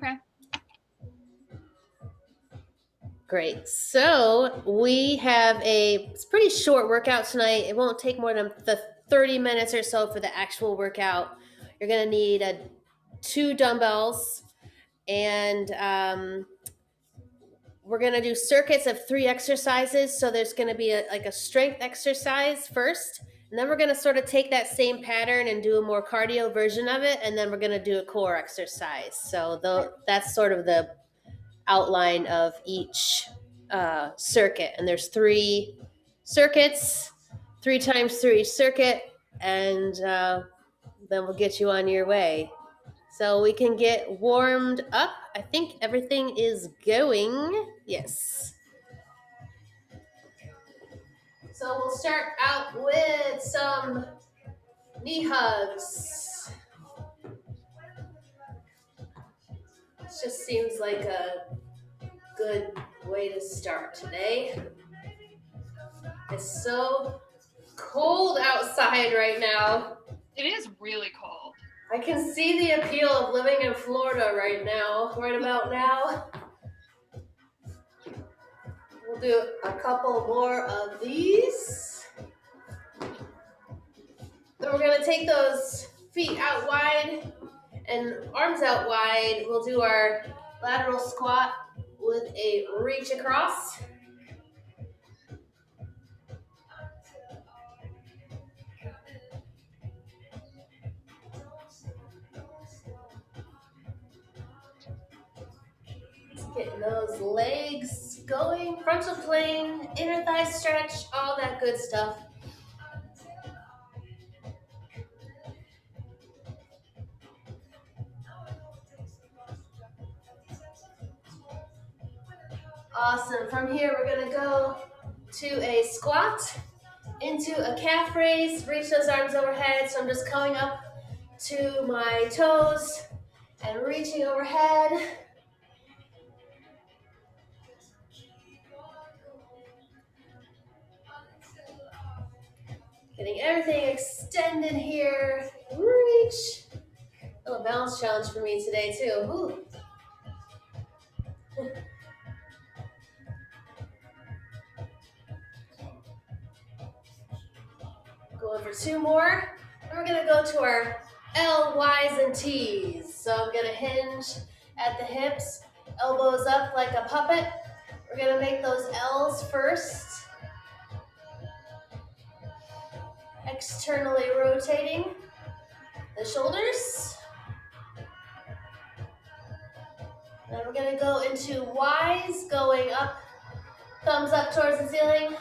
Okay. Great. So we have it's pretty short workout tonight. It won't take more than the 30 minutes or so for the actual workout. You're going to need two dumbbells, and we're going to do circuits of 3 exercises. So there's going to be like a strength exercise first, and then we're going to sort of take that same pattern and do a more cardio version of it, and then we're going to do a core exercise. So that's sort of the outline of each circuit. And there's 3 circuits, 3 times 3 circuit, and then we'll get you on your way. So we can get warmed up. I think everything is going. Yes. So we'll start out with some knee hugs. It just seems like a good way to start today. It's so cold outside right now. It is really cold. I can see the appeal of living in Florida right about now. We'll do a couple more of these. Then we're going to take those feet out wide and arms out wide. We'll do our lateral squat with a reach across. Getting those legs going, frontal plane, inner thigh stretch, all that good stuff. Awesome. From here, we're going to go to a squat, into a calf raise, reach those arms overhead. So I'm just coming up to my toes and reaching overhead. Getting everything extended here. Reach. A little balance challenge for me today, too. Ooh. Going for 2 more. And we're going to go to our L, Ys, and Ts. So I'm going to hinge at the hips, elbows up like a puppet. We're going to make those Ls first. Externally rotating the shoulders. Then we're going to go into Ys, going up, thumbs up towards the ceiling.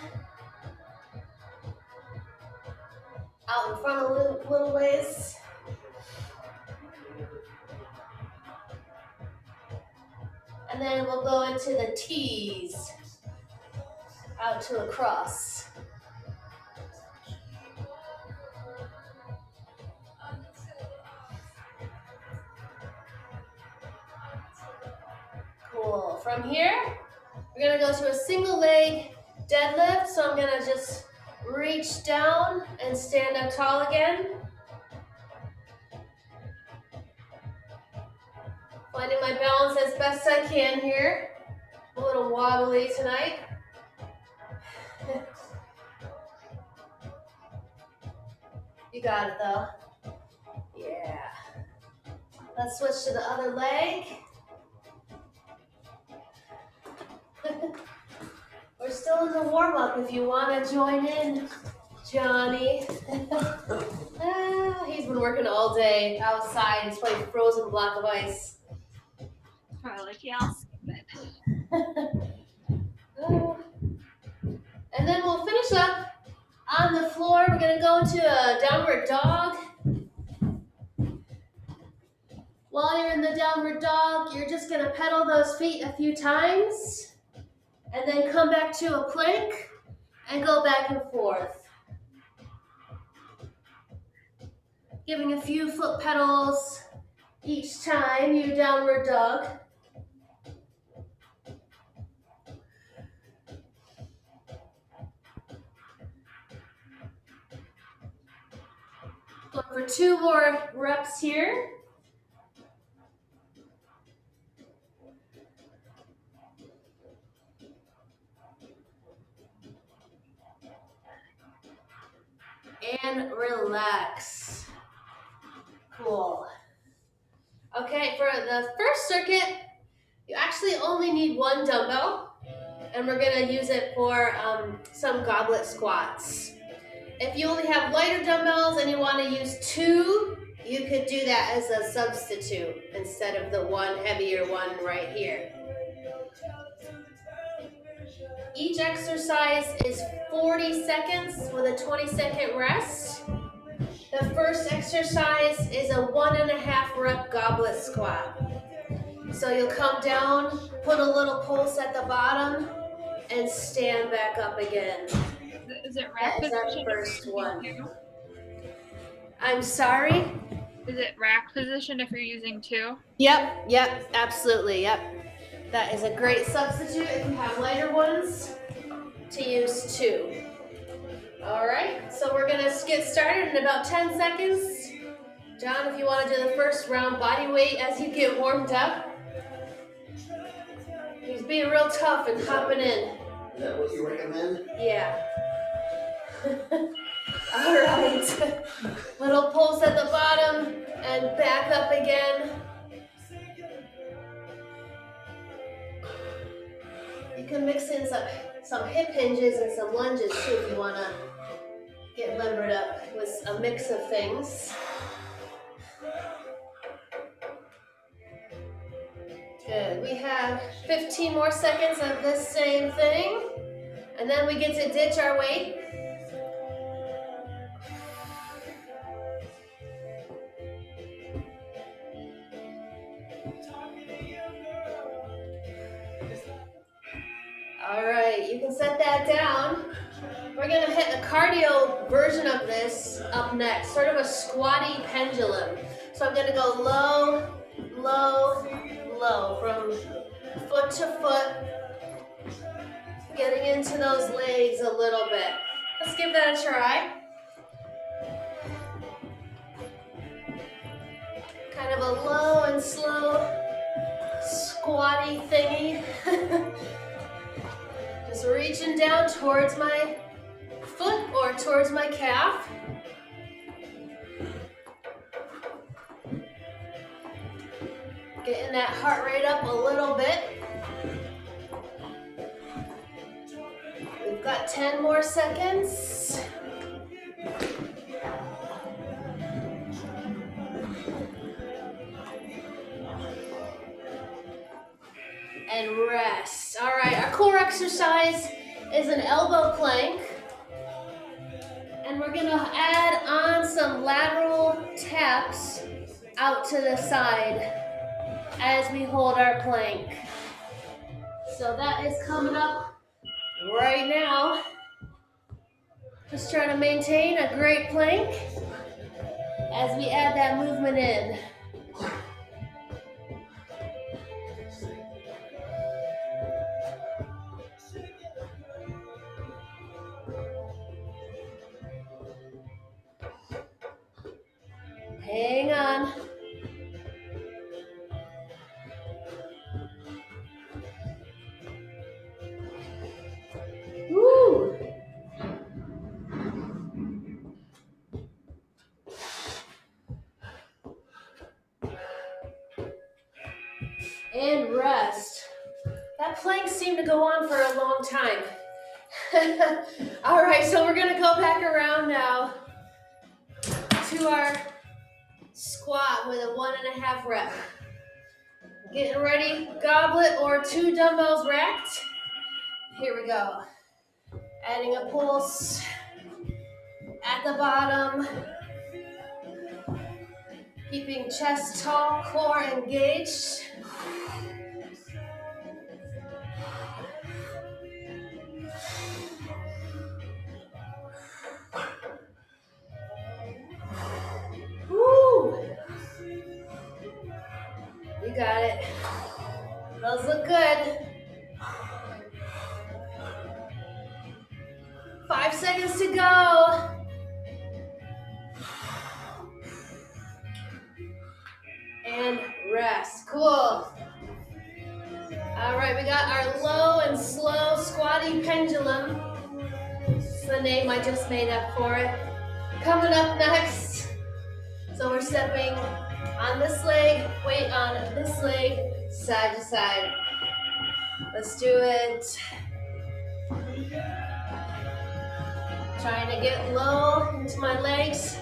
Out in front a little ways. And then we'll go into the T's, out to a cross. Cool. From here, we're going to go to a single leg deadlift. So I'm going to just reach down and stand up tall again. Finding my balance as best I can here. A little wobbly tonight. You got it though. Yeah. Let's switch to the other leg. We're still in the warm-up if you want to join in, Johnny. He's been working all day outside. He's playing Frozen Block of Ice. Probably like, yeah, I'll skip it. And then we'll finish up on the floor. We're going to go into a downward dog. While you're in the downward dog, you're just going to pedal those feet a few times. And then come back to a plank and go back and forth. Giving a few foot pedals each time you downward dog. Go for 2 more reps here. And relax. Cool. Okay, for the first circuit, you actually only need one dumbbell, and we're gonna use it for some goblet squats. If you only have lighter dumbbells and you wanna use two, you could do that as a substitute instead of the one heavier one right here. Each exercise is 40 seconds with a 20-second rest. The first exercise is a 1.5 rep goblet squat. So you'll come down, put a little pulse at the bottom, and stand back up again. Is it rack That is our position? first one. I'm sorry? Is it rack position if you're using two? Yep, absolutely, yep. That is a great substitute if you have lighter ones to use two. All right, so we're gonna get started in about 10 seconds. John, if you wanna do the first round body weight as you get warmed up. He's being real tough and hopping in. Is that what you recommend? Yeah. All right. Little pulse at the bottom and back up again. You can mix in some hip hinges and some lunges too if you want to get limbered up with a mix of things. Good. We have 15 more seconds of this same thing, and then we get to ditch our weight. All right, you can set that down. We're gonna hit a cardio version of this up next, sort of a squatty pendulum. So I'm gonna go low, low, low, from foot to foot, getting into those legs a little bit. Let's give that a try. Kind of a low and slow squatty thingy. Just reaching down towards my foot or towards my calf. Getting that heart rate up a little bit. We've got 10 more seconds. And rest. All right, our core exercise is an elbow plank. And we're gonna add on some lateral taps out to the side as we hold our plank. So that is coming up right now. Just trying to maintain a great plank as we add that movement in. Hang on. Woo! And rest. That plank seemed to go on for a long time. All right, so we're gonna go back around now to our squat with a 1.5 rep. Getting ready, goblet or 2 dumbbells racked. Here we go. Adding a pulse at the bottom. Keeping chest tall, core engaged. Woo! You got it. Those look good. 5 seconds to go. And rest. Cool. All right, we got our low and slow squatty pendulum. It's the name I just made up for it. Coming up next, so we're stepping on this leg, weight on this leg, side to side. Let's do it. Trying to get low into my legs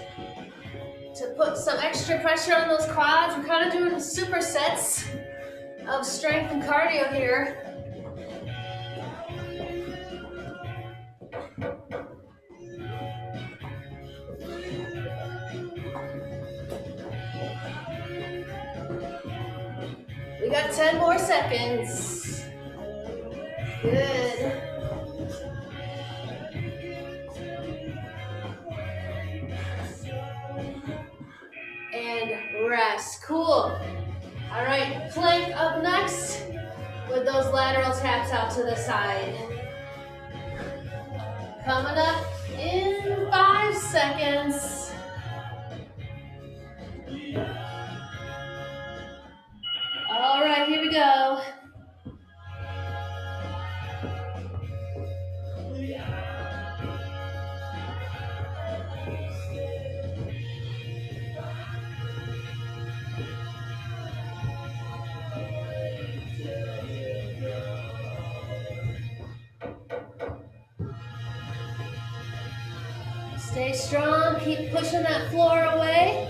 to put some extra pressure on those quads. We're kind of doing supersets of strength and cardio here. We got 10 more seconds. Good. And rest. Cool. All right, plank up next with those lateral taps out to the side. Coming up in 5 seconds. All right, here we go. Stay strong, keep pushing that floor away.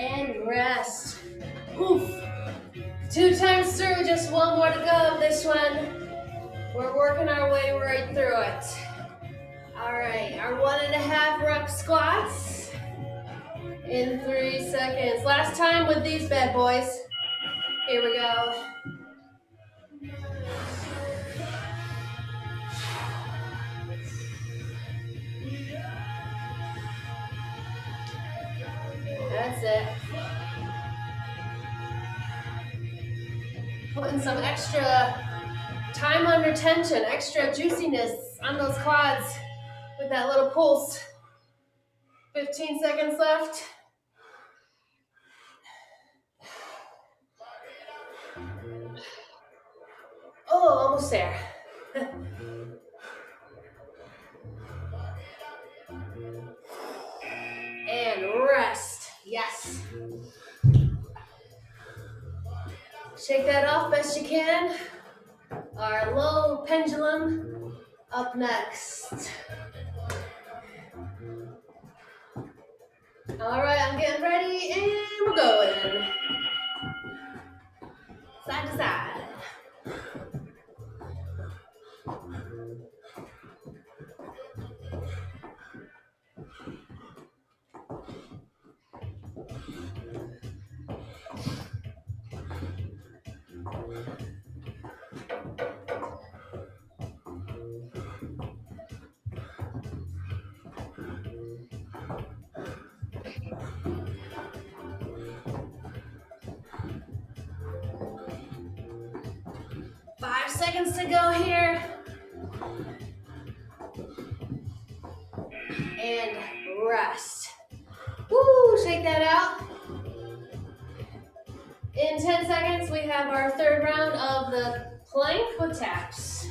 And rest. Oof. 2 times through, just 1 more to go. This one, we're working our way right through it. All right, our 1.5 rep squats in 3 seconds. Last time with these bad boys. Here we go. That's it. Putting some extra time under tension, extra juiciness on those quads with that little pulse. 15 seconds left. Oh, almost there. And rest. Yes. Shake that off best you can. Our low pendulum up next. All right, I'm getting ready and we're going. Side to side. Seconds to go here. And rest. Woo, shake that out. In 10 seconds, we have our 3rd round of the plank with taps.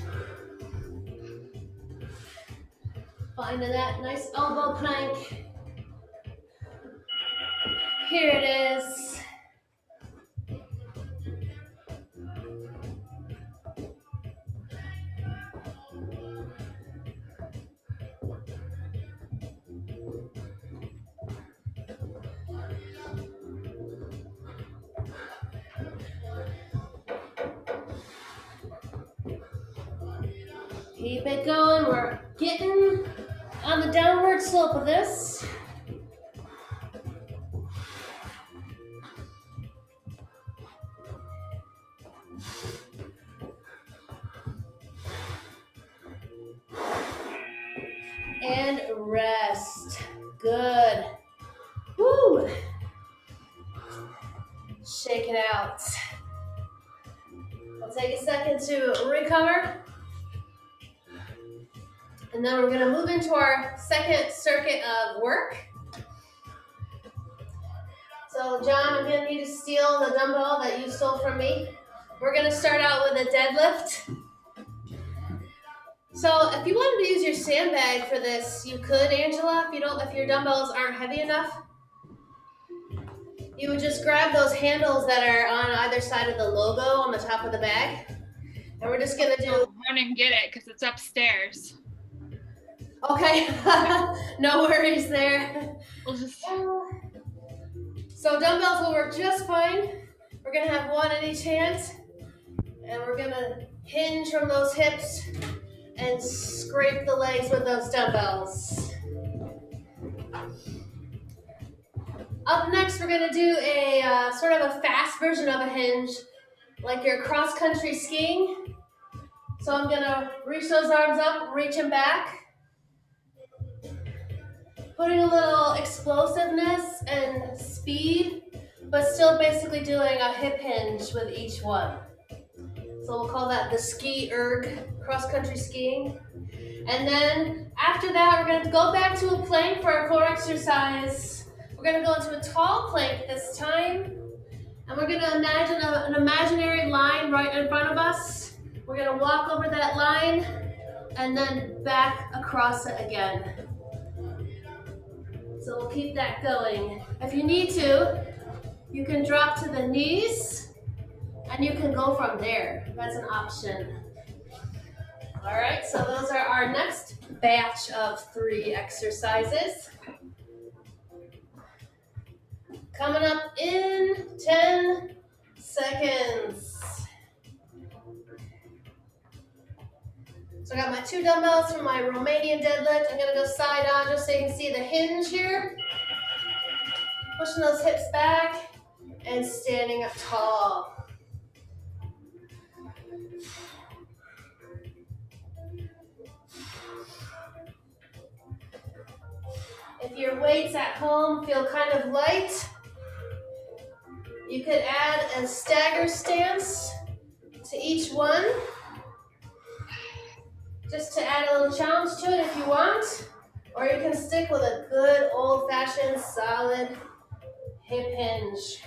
Finding that nice elbow plank. Here it is. Keep it going. We're getting on the downward slope of this. And rest. Good. Woo. Shake it out. I'll take a second to recover. And then we're going to move into our second circuit of work. So John, I'm gonna need to steal the dumbbell that you stole from me. We're gonna start out with a deadlift. So if you wanted to use your sandbag for this, you could, Angela. If your dumbbells aren't heavy enough, you would just grab those handles that are on either side of the logo on the top of the bag. And we're just gonna do. Run and get it because it's upstairs. Okay, no worries there. We'll just. So dumbbells will work just fine. We're gonna have one in each hand, and we're gonna hinge from those hips and scrape the legs with those dumbbells. Up next, we're gonna do a sort of a fast version of a hinge, like you're cross-country skiing. So I'm gonna reach those arms up, reach them back, putting a little explosiveness and speed, but still basically doing a hip hinge with each one. So we'll call that the ski erg, cross-country skiing. And then after that, we're gonna go back to a plank for our core exercise. We're gonna go into a tall plank this time. And we're gonna imagine an imaginary line right in front of us. We're gonna walk over that line and then back across it again. So we'll keep that going. If you need to, you can drop to the knees and you can go from there. That's an option. All right, so those are our next batch of 3 exercises. Coming up in 10 seconds. So I got my 2 dumbbells from my Romanian deadlift. I'm gonna go side on just so you can see the hinge here. Pushing those hips back and standing up tall. If your weights at home feel kind of light, you could add a stagger stance to each one, just to add a little challenge to it if you want, or you can stick with a good old-fashioned solid hip hinge.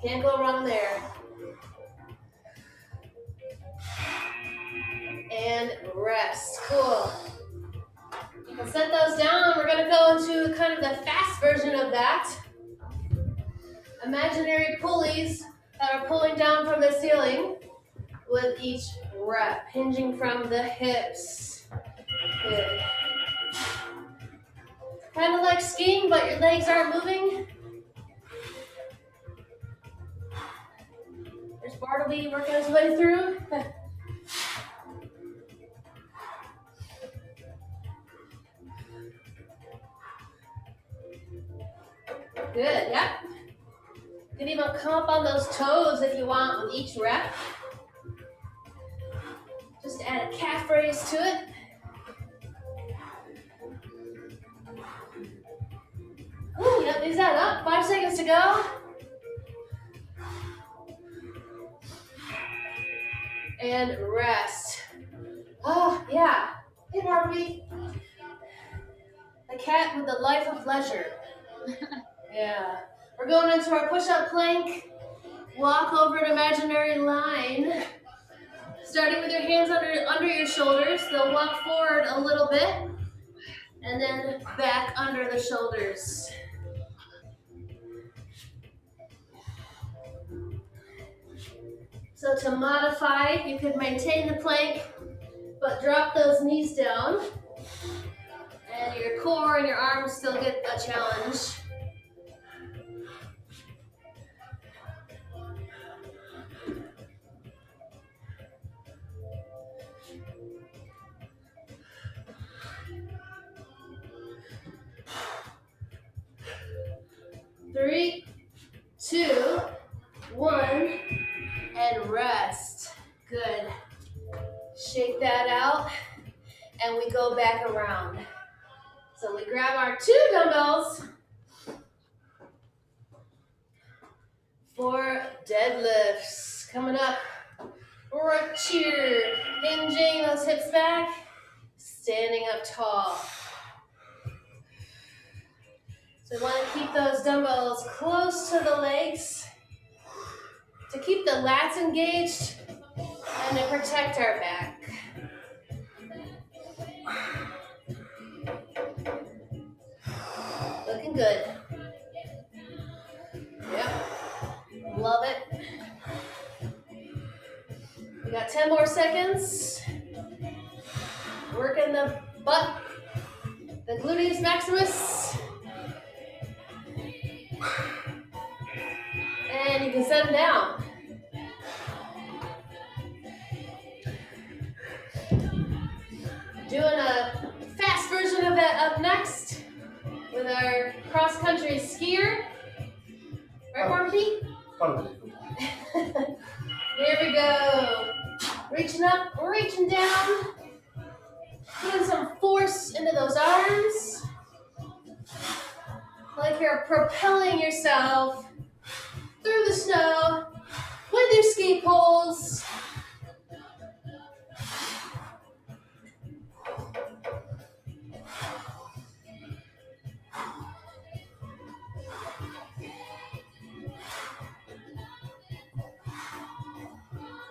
Can't go wrong there. And rest. Cool. You can set those down. We're going to go into kind of the fast version of that. Imaginary pulleys that are pulling down from the ceiling with each rep, hinging from the hips. Good. Kind of like skiing, but your legs aren't moving. There's Bartleby working his way through. Good, yep. You can even come up on those toes if you want with each rep. Just add a calf raise to it. Ooh, yep, leave that up. 5 seconds to go. And rest. Oh, yeah. Hey, Barbie. The cat with the life of leisure. Yeah. We're going into our push-up plank. Walk over an imaginary line. Starting with your hands under your shoulders. They'll walk forward a little bit. And then back under the shoulders. So to modify, you could maintain the plank, but drop those knees down. And your core and your arms still get a challenge. Three, 2, 1, and rest. Good. Shake that out, and we go back around. So we grab our 2 dumbbells for deadlifts. Coming up, right here, hinging those hips back, standing up tall. So we want to keep those dumbbells close to the legs to keep the lats engaged and to protect our back. Looking good. Yep. Love it. We got 10 more seconds. Working the butt, the gluteus maximus. And you can set them down. Doing a fast version of that up next with our cross-country skier. Right, Marky? There we go. Reaching up, reaching down. Putting some force into those arms. Like you're propelling yourself through the snow with your ski poles.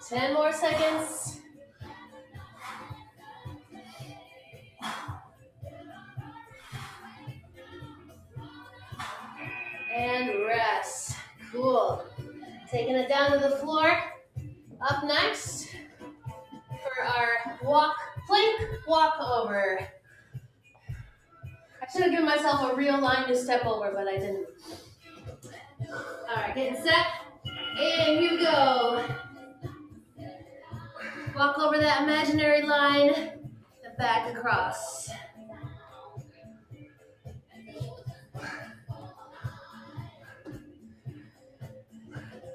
Ten more seconds. And rest. Cool. Taking it down to the floor. Up next for our plank walk over. I should have given myself a real line to step over, but I didn't. All right, getting set. And here we go. Walk over that imaginary line and back across.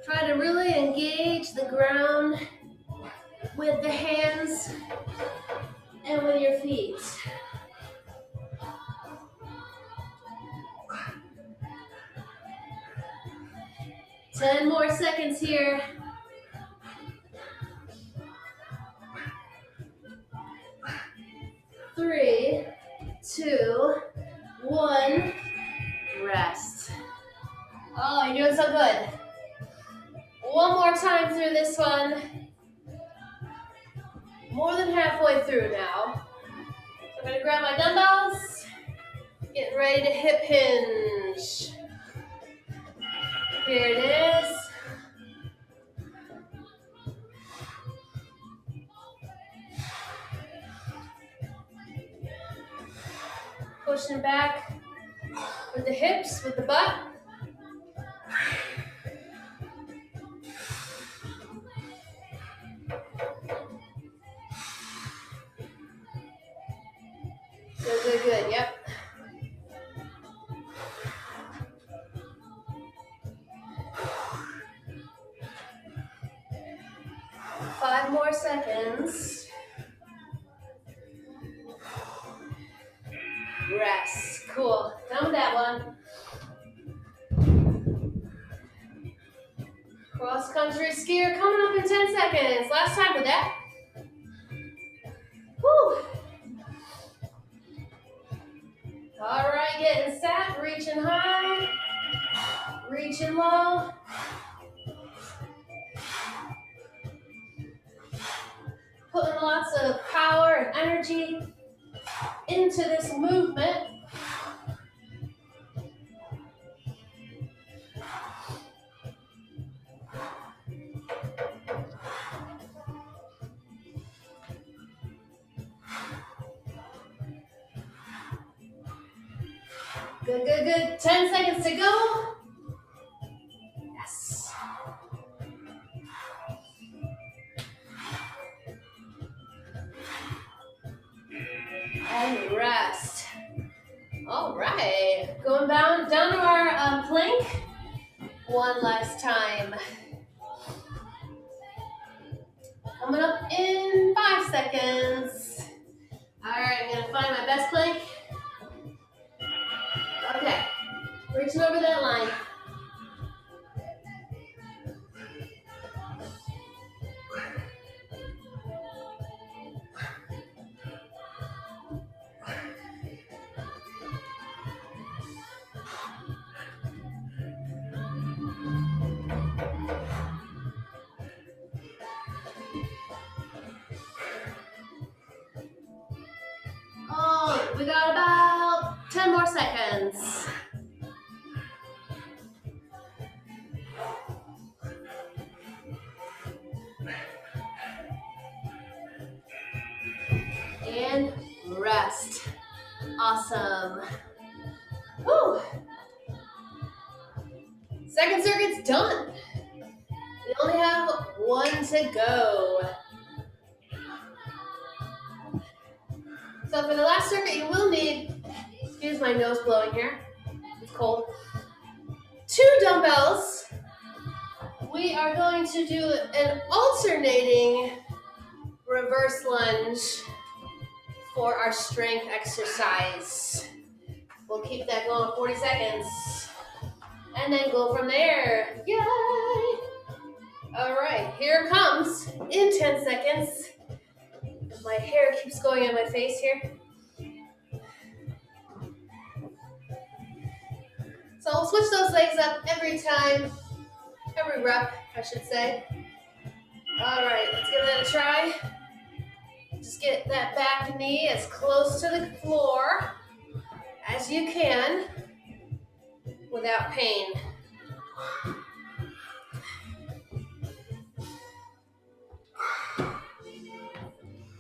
Try to really engage the ground with the hands and with your feet. Ten more seconds here. Three, two, one, rest. Oh, you're doing so good. One more time through this one. More than halfway through now. So I'm gonna grab my dumbbells. Getting ready to hip hinge. Here it is. Pushing back with the hips, with the butt. Good, good, good, yep. Five more seconds. Rest. Cool. Done with that one. Cross-country skier coming up in 10 seconds. Last time with that. Whew. All right, getting set. Reaching high. Reaching low. Putting lots of power and energy into this movement. Good, good, good. 10 seconds to go. Yes. And rest. All right. Going down to our plank. One last time. Coming up in 5 seconds. All right, I'm gonna find my best plank. Okay, reaching over that line. We got about 10 more seconds. And rest. Awesome. Woo. Second circuit's done. We only have one to go. So for the last circuit, you will need, excuse my nose blowing here, it's cold, 2 dumbbells. We are going to do an alternating reverse lunge for our strength exercise. We'll keep that going 40 seconds and then go from there. Yay! All right, here it comes in 10 seconds. My hair keeps going in my face here. So we'll switch those legs up every time, every rep, I should say. All right, let's give that a try. Just get that back knee as close to the floor as you can without pain.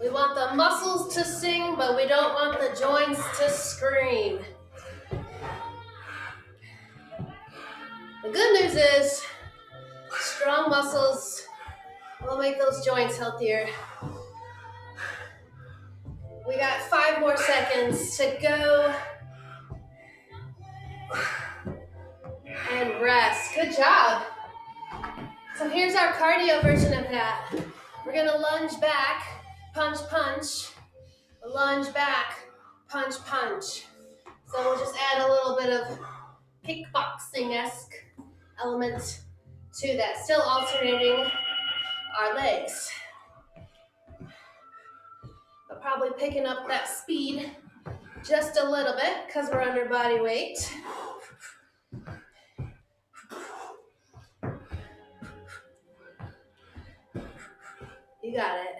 We want the muscles to sing, but we don't want the joints to scream. The good news is strong muscles will make those joints healthier. We got 5 more seconds to go. And rest. Good job. So here's our cardio version of that. We're gonna lunge back, punch, punch, lunge back, punch, punch. So we'll just add a little bit of kickboxing-esque element to that. Still alternating our legs. But probably picking up that speed just a little bit because we're under body weight. You got it.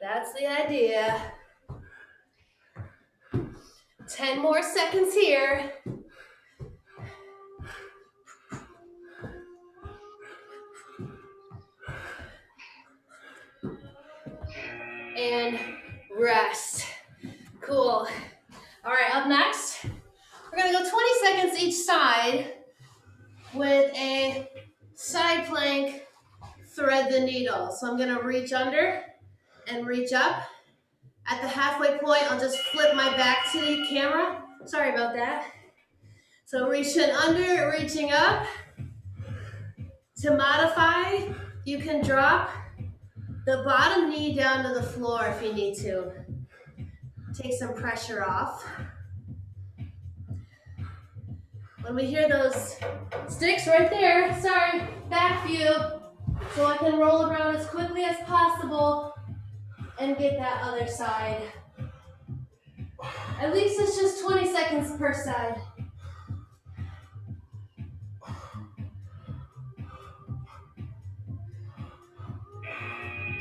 That's the idea. 10 more seconds here. And rest. Cool. All right, up next, we're gonna go 20 seconds each side with a side plank, thread the needle. So I'm gonna reach under and reach up. At the halfway point, I'll just flip my back to the camera. Sorry about that. So reaching under, reaching up. To modify, you can drop the bottom knee down to the floor if you need to. Take some pressure off. When we hear those sticks right there, sorry, back view, so I can roll around as quickly as possible and get that other side. At least it's just 20 seconds per side.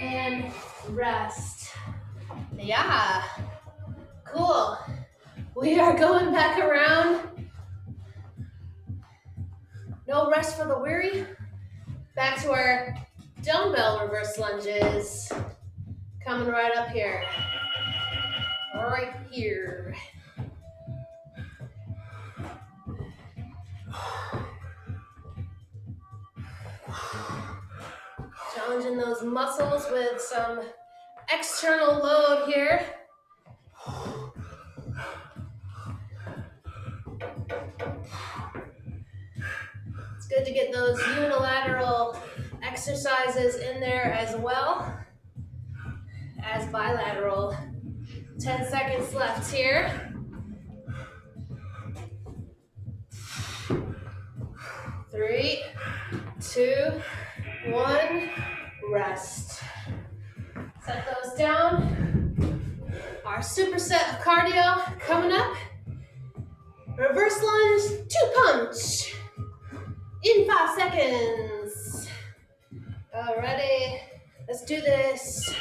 And rest. Yeah, cool. We are going back around. No rest for the weary. Back to our dumbbell reverse lunges. Coming right up here. Right here. Challenging those muscles with some external load here. It's good to get those unilateral exercises in there as well as bilateral. 10 seconds left here. 3, 2, 1, rest. Set those down. Our superset of cardio coming up. Reverse lunge, 2 punch in 5 seconds. Alrighty, let's do this.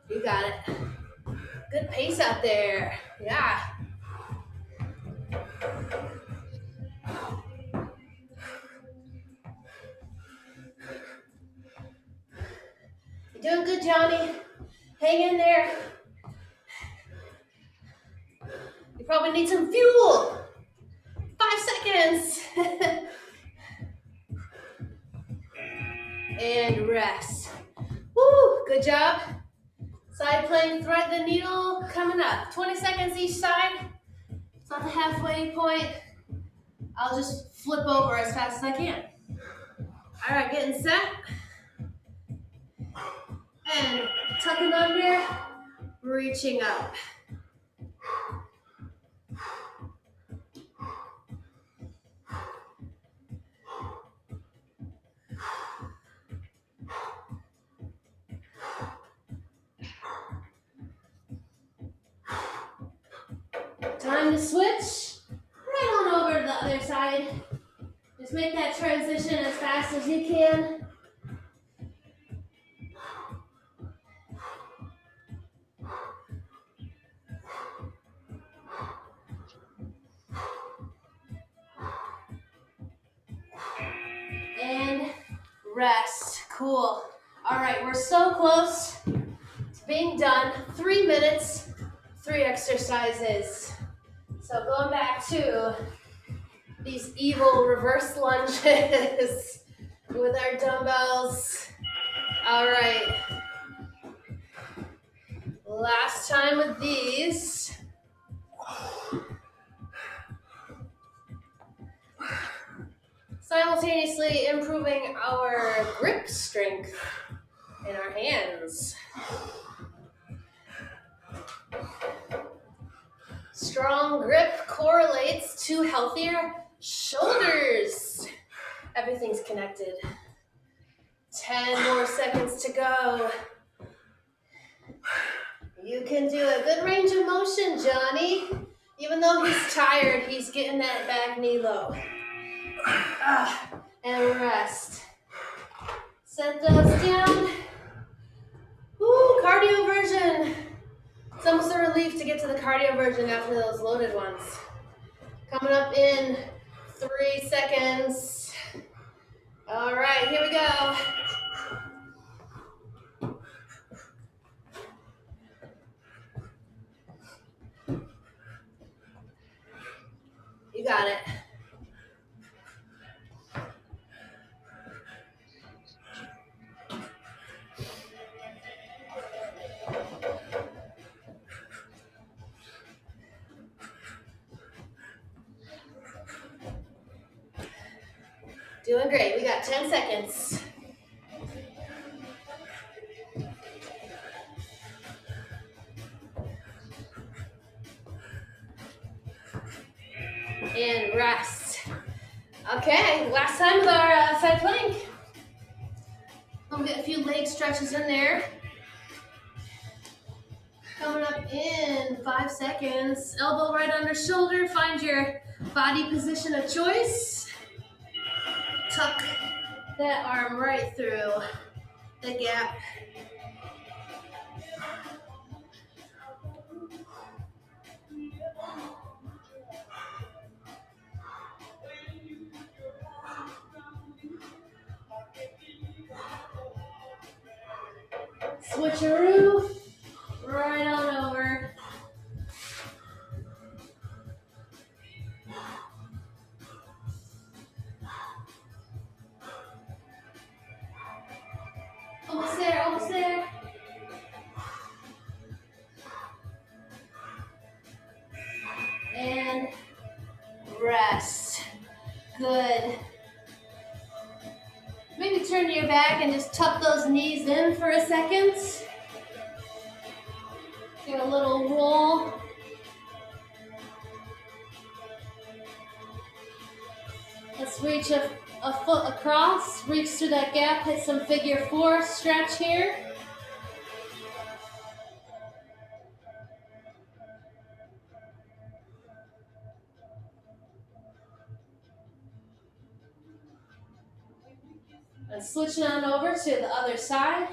You got it. Good pace out there. Yeah. You're doing good, Johnny. Hang in there. You probably need some fuel. 5 seconds. And rest. Woo, good job. Side plank, thread the needle, coming up. 20 seconds each side. It's not the halfway point. I'll just flip over as fast as I can. All right, getting set. And tucking under, reaching up. Time to switch. Right on over to the other side. Just make that transition as fast as you can. And rest. Cool. All right, we're so close to being done. 3 minutes, 3 exercises. So going back to these evil reverse lunges with our dumbbells. All right. Last time with these. Simultaneously improving our grip strength in our hands. Strong grip correlates to healthier shoulders. Everything's connected. 10 more seconds to go. You can do a good range of motion, Johnny. Even though he's tired, he's getting that back knee low. And rest. Set those down. Woo, cardio version. It's almost a relief to get to the cardio version after those loaded ones. Coming up in 3 seconds. All right, here we go. You got it. Doing great. We got 10 seconds. And rest. Okay, last time with our side plank. We'll get a few leg stretches in there. Coming up in 5 seconds. Elbow right under shoulder. Find your body position of choice. Tuck that arm right through the gap. Switcheroo, right on over. Almost there, almost there. And rest. Good. Maybe turn to your back and just tuck those knees in for a second. Get a little roll. Let's reach a a foot across, reach through that gap, hit some figure 4 stretch here. And switching on over to the other side.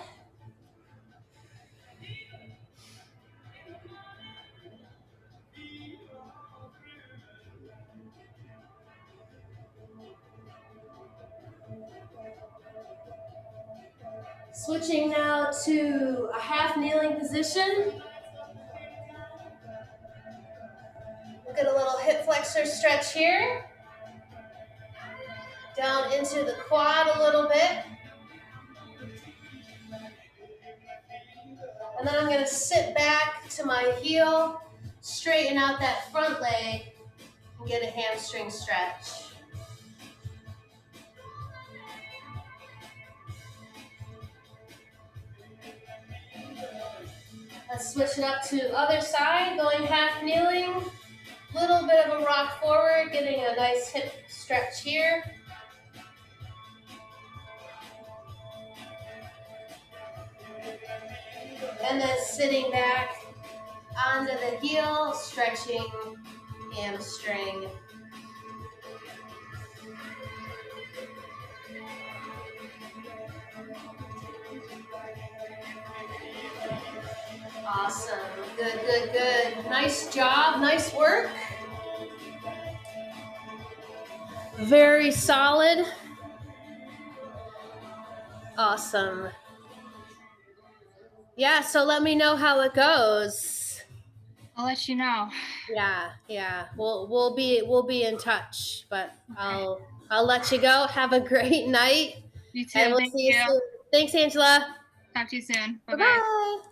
Switching now to a half kneeling position. We'll get a little hip flexor stretch here. Down into the quad a little bit. And then I'm going to sit back to my heel, straighten out that front leg, and get a hamstring stretch. Let's switch it up to other side, going half kneeling. Little bit of a rock forward, getting a nice hip stretch here. And then sitting back onto the heel, stretching hamstring. Awesome. Good, good, good. Nice job. Nice work. Very solid. Awesome. Yeah, so let me know how it goes. I'll let you know. Yeah. We'll be in touch, but I'll let you go. Have a great night. You too. And we'll Thank see you you. soon. Thanks, Angela. Talk to you soon. Bye-bye. Bye-bye.